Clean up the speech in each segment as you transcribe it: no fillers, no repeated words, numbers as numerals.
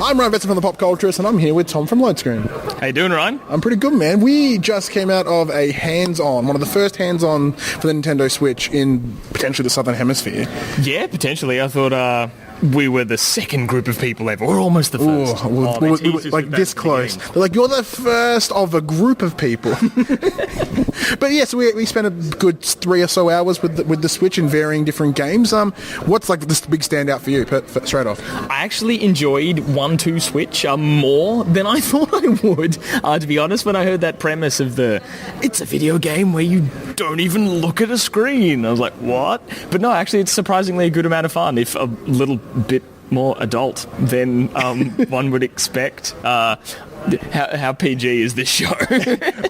I'm Ryan Betson from the Pop Culturist, and I'm here with Tom from Loadscreen. How you doing, Ryan? I'm pretty good, man. We just came out of a hands-on, one of the first hands-on for the Nintendo Switch in potentially the Southern Hemisphere. Yeah, potentially. I thought we were the second group of people ever. We're almost the first. We were like this close. They're like, you're the first of a group of people. But yes, we spent a good 3 or so hours with the Switch in varying different games. What's like this big standout for you, straight off? I actually enjoyed 1-2 Switch more than I thought I would. To be honest, when I heard that premise of it's a video game where you don't even look at a screen, I was like, what? But no, actually, it's surprisingly a good amount of fun, if a little bit more adult than one would expect. How PG is this show?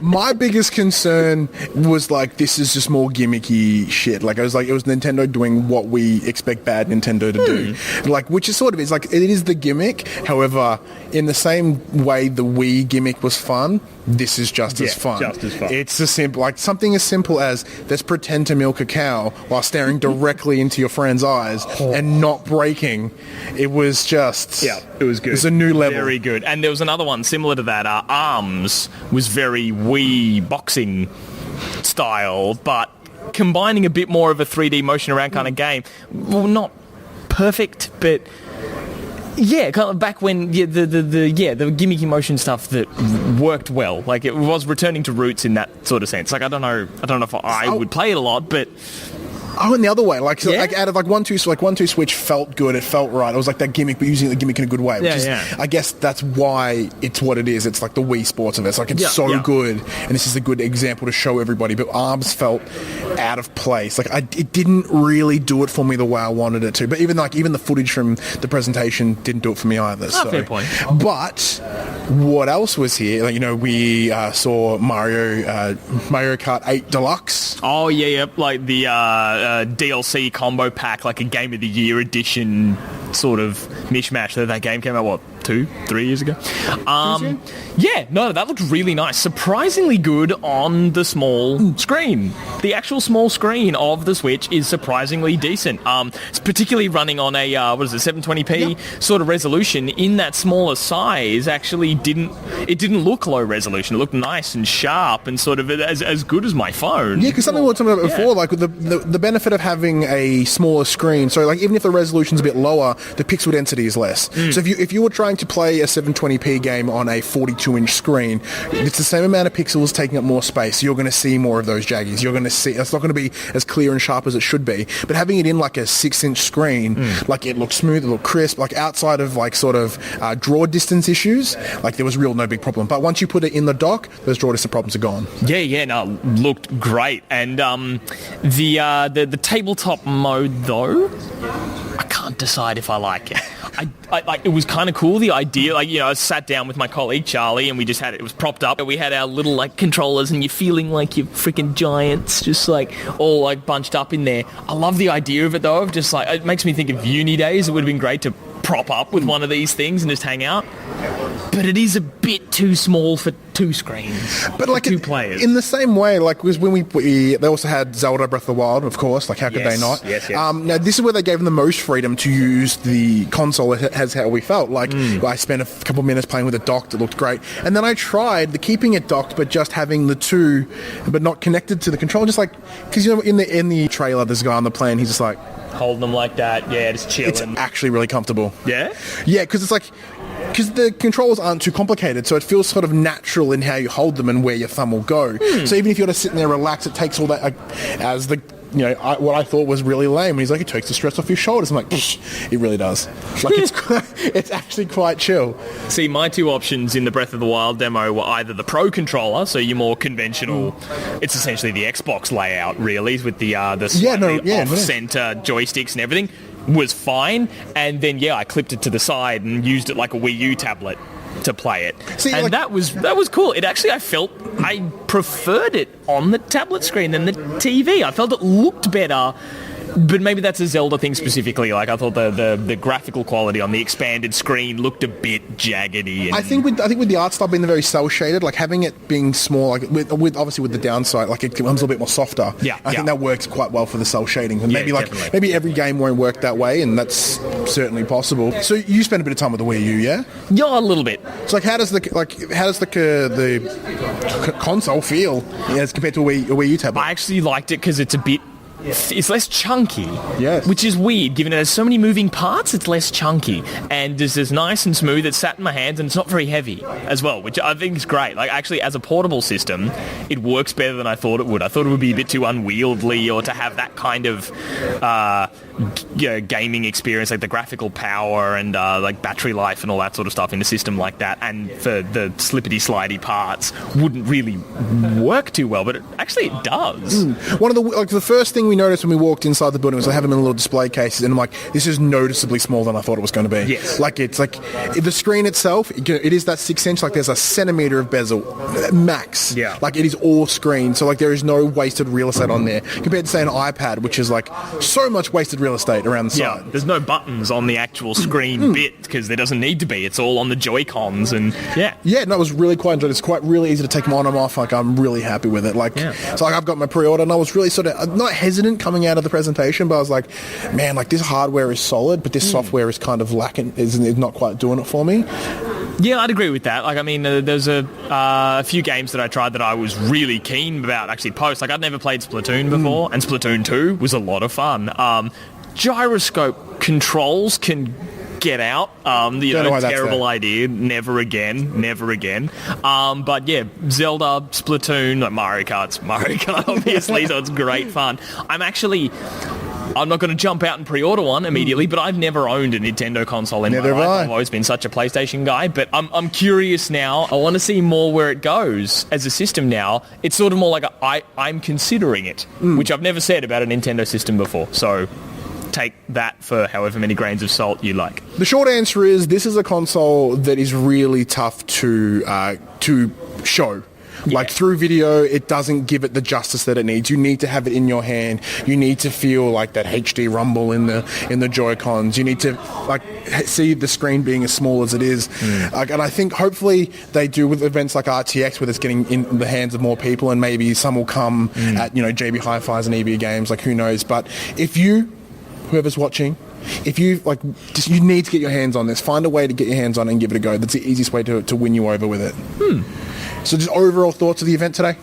My biggest concern was like, this is just more gimmicky shit. Like, I was like, it was Nintendo doing what we expect bad Nintendo to do. Like, which is sort of, it's like, it is the gimmick. However, in the same way the Wii gimmick was fun, this is just as fun. Just as fun. It's a simple, like something as simple as let's pretend to milk a cow while staring directly into your friend's eyes and not breaking. It was just, it was good. It was a new level. Very good. And there was another one similar to that. Arms was very Wii boxing style, but combining a bit more of a 3D motion around kind of game. Well, not perfect, but yeah, kind of back when the gimmicky motion stuff that worked well. Like, it was returning to roots in that sort of sense. Like, I don't know if I would play it a lot, but oh, and the other way, like out of like 1-2 Switch felt good. It felt right. It was like that gimmick, but using the gimmick in a good way. Which is, I guess that's why it's what it is. It's like the Wii Sports of it. It's like it's good, and this is a good example to show everybody. But Arms felt out of place. Like it didn't really do it for me the way I wanted it to. But even the footage from the presentation didn't do it for me either. So. Fair point. But what else was here? Like, we saw Mario Kart 8 Deluxe. Oh yeah, like the DLC combo pack, like a Game of the Year edition sort of mishmash. That game came out, 2-3 years ago? Yeah, no, that looked really nice. Surprisingly good on the small screen. The actual small screen of the Switch is surprisingly decent. It's particularly running on a 720p sort of resolution. In that smaller size, actually didn't look low resolution. It looked nice and sharp and sort of as good as my phone. Yeah, because something we were talking about before, like the benefit of having a smaller screen. So like, even if the resolution's a bit lower, the pixel density is less. So if you were trying to play a 720p game on a 42-inch screen, it's the same amount of pixels taking up more space. You're going to see more of those jaggies. You're going to see, it's not going to be as clear and sharp as it should be. But having it in like a 6-inch screen, like, it looked smooth, it looked crisp, like outside of like sort of draw distance issues, like there was no big problem. But once you put it in the dock, those draw distance problems are gone. No, looked great. And the tabletop mode though, I can't decide if I like it. I it was kind of cool, the idea. Like, I sat down with my colleague Charlie, and we just had it was propped up. We had our little like controllers, and you're feeling like you're freaking giants, just like all like bunched up in there. I love the idea of it though. Of just like, it makes me think of uni days. It would have been great to prop up with one of these things and just hang out. But it is a bit too small for 2 screens. But like 2 players. In the same way, like was when they also had Zelda Breath of the Wild, of course. Like, how could they not? Yes. Now this is where they gave them the most freedom to use the console as how we felt. Like, I spent a couple minutes playing with it docked. It looked great. And then I tried the keeping it docked, but just having the 2, but not connected to the controller. Just like, because in the trailer, there's a guy on the plane. He's just like holding them like that. Yeah, just chilling. It's actually really comfortable. Yeah? Yeah, because it's like, because the controls aren't too complicated, so it feels sort of natural in how you hold them and where your thumb will go. So even if you're just sitting there relaxed, it takes all that as the what I thought was really lame. And he's like, it takes the stress off your shoulders. I'm like, it really does. Like, it's actually quite chill. See, my 2 options in the Breath of the Wild demo were either the Pro controller, so your more conventional, it's essentially the Xbox layout, really, with the off-center joysticks and everything, was fine. And then, I clipped it to the side and used it like a Wii U tablet to play it. See, and that was cool. It actually, I felt I preferred it on the tablet screen than the TV. I felt it looked better But maybe that's a Zelda thing specifically. Like, I thought the graphical quality on the expanded screen looked a bit jaggedy. And I think with the art style being very cell shaded, like having it being small, like with obviously with the downside, like it becomes a little bit more softer. Yeah, I think that works quite well for the cell shading. And maybe every game won't work that way, and that's certainly possible. So you spend a bit of time with the Wii U, yeah? Yeah, a little bit. So like, how does the console feel as compared to a Wii U tablet? I actually liked it because it's less chunky, yes. Which is weird, given it has so many moving parts. It's less chunky, and it's just nice and smooth. It's sat in my hands, and it's not very heavy as well, which I think is great. Like, actually, as a portable system, it works better than I thought it would. I thought it would be a bit too unwieldy, or to have that kind of gaming experience, like the graphical power and like battery life and all that sort of stuff in a system like that, and for the slippity slidey parts wouldn't really work too well. But it does. One of the first thing we noticed when we walked inside the building was they have them in little display cases, and I'm like, this is noticeably smaller than I thought it was going to be. Yes. Like, it's like the screen itself, it is that 6-inch, like there's a centimetre of bezel max. Yeah. Like, it is all screen, so like there is no wasted real estate on there compared to, say, an iPad, which is like so much wasted real estate around the side. Yeah, there's no buttons on the actual screen bit because there doesn't need to be. It's all on the Joy-Cons, and yeah, no, it was really quite enjoyed. It's quite really easy to take them on and off. Like, I'm really happy with it. Like, so like I've got my pre-order, and I was really sort of not hesitant coming out of the presentation, but I was like, man, like this hardware is solid, but this software is kind of lacking, is not quite doing it for me. Yeah, I'd agree with that. Like, I mean, there's a few games that I tried that I was really keen about actually post. Like, I'd never played Splatoon before, and Splatoon 2 was a lot of fun. Gyroscope controls can get out. Terrible idea. Never again. But yeah, Zelda, Splatoon, like Mario Kart, obviously, so it's great fun. I'm not going to jump out and pre-order one immediately, but I've never owned a Nintendo console in my life. I've always been such a PlayStation guy, but I'm curious now. I want to see more where it goes as a system now. It's sort of more like I'm considering it, which I've never said about a Nintendo system before, so take that for however many grains of salt you like. The short answer is this is a console that is really tough to show. Yeah. Like, through video, it doesn't give it the justice that it needs. You need to have it in your hand. You need to feel like that HD rumble in the Joy-Cons. You need to like see the screen being as small as it is. Like, and I think hopefully they do with events like RTX, where it's getting in the hands of more people, and maybe some will come at JB Hi-Fi's and EB Games. Like, who knows? But whoever's watching, if you you need to get your hands on this. Find a way to get your hands on it and give it a go. That's the easiest way to win you over with it. So just overall thoughts of the event today?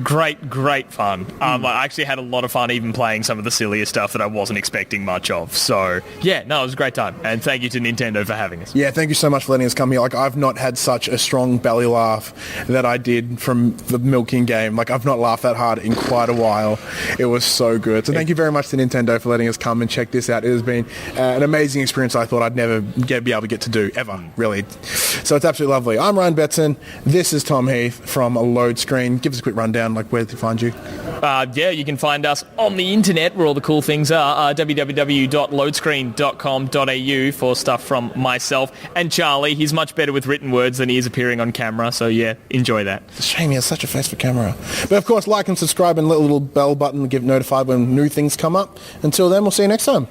Great fun. I actually had a lot of fun even playing some of the sillier stuff that I wasn't expecting much of. So, yeah, no, it was a great time. And thank you to Nintendo for having us. Yeah, thank you so much for letting us come here. Like, I've not had such a strong belly laugh that I did from the milking game. Like, I've not laughed that hard in quite a while. It was so good. So thank you very much to Nintendo for letting us come and check this out. It has been an amazing experience I thought I'd never be able to get to do, ever, really. So it's absolutely lovely. I'm Ryan Betson. This is Tom Heath from Load Screen. Give us a quick rundown, like where to find you. You can find us on the internet where all the cool things are, www.loadscreen.com.au for stuff from myself and Charlie. He's much better with written words than he is appearing on camera, so yeah, enjoy that. It's a shame he has such a face for camera. But of course, like and subscribe and little bell button to get notified when new things come up. Until then, we'll see you next time.